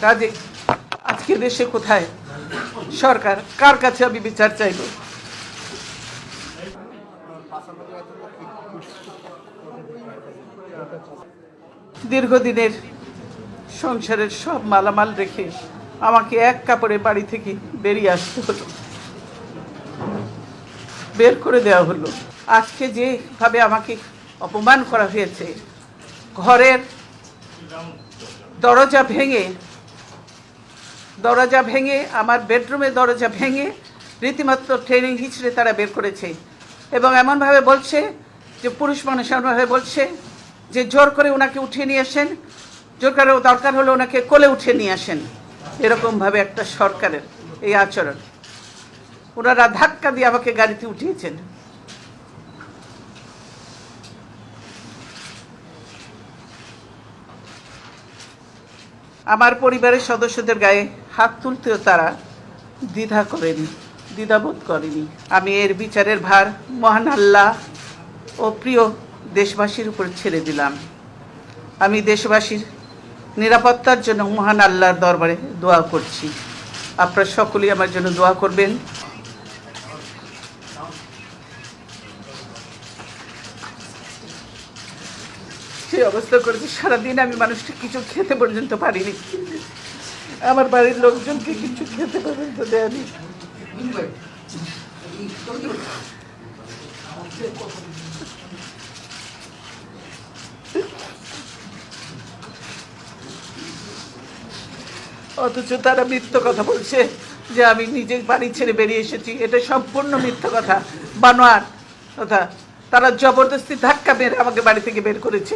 কাজে আজকে দেশে কোথায় সরকার, কার কাছে আমি বিচার চাইব? দীর্ঘদিনের সংসারের সব মালামাল রেখে আমাকে এক কাপড়ে বাড়ি থেকে বেরিয়ে আসতে হলো, বের করে দেওয়া হলো। আজকে যেভাবে আমাকে অপমান করা হয়েছে, ঘরের দরজা ভেঙে আমার বেডরুমের দরজা ভেঙে রীতিমাত্র ট্রেনিং হিচড়ে তারা বের করেছে এবং এমনভাবে বলছে যে পুরুষ মানুষ এমনভাবে বলছে যে জোর করে ওনাকে উঠিয়ে নিয়ে আসেন, জোর করে দরকার হলে ওনাকে কোলে উঠিয়ে নিয়ে আসেন। এরকমভাবে একটা সরকারের এই আচরণ। ওনারা ধাক্কা দিয়ে আমাকে গাড়িতে উঠিয়েছেন। আমার পরিবারের সদস্যদের গায়ে হাত তুলতেও তারা দ্বিধাবোধ করেনি। আমি এর বিচারের ভার মহান আল্লাহ ও প্রিয় দেশবাসীর উপর ছেড়ে দিলাম। আমি দেশবাসীর নিরাপত্তার জন্য মহান আল্লাহর দরবারে দোয়া করছি। আপনারা সকলেই আমার জন্য দোয়া করবেন। সেই অবস্থা করেছি, সারাদিন আমি মানুষটা কিছু খেতে পর্যন্ত পারিনি, আমার বাড়ির লোকজনকে কিছু খেতে পর্যন্ত দেয়নি। অথচ তারা মিথ্যা কথা বলছে যে আমি নিজের বাড়ি ছেড়ে বেরিয়ে এসেছি। এটা সম্পূর্ণ মিথ্যা কথা, বানোয়ার কথা। তারা জবরদস্তি ধাক্কা মেরে আমাকে বাড়ি থেকে বের করেছে।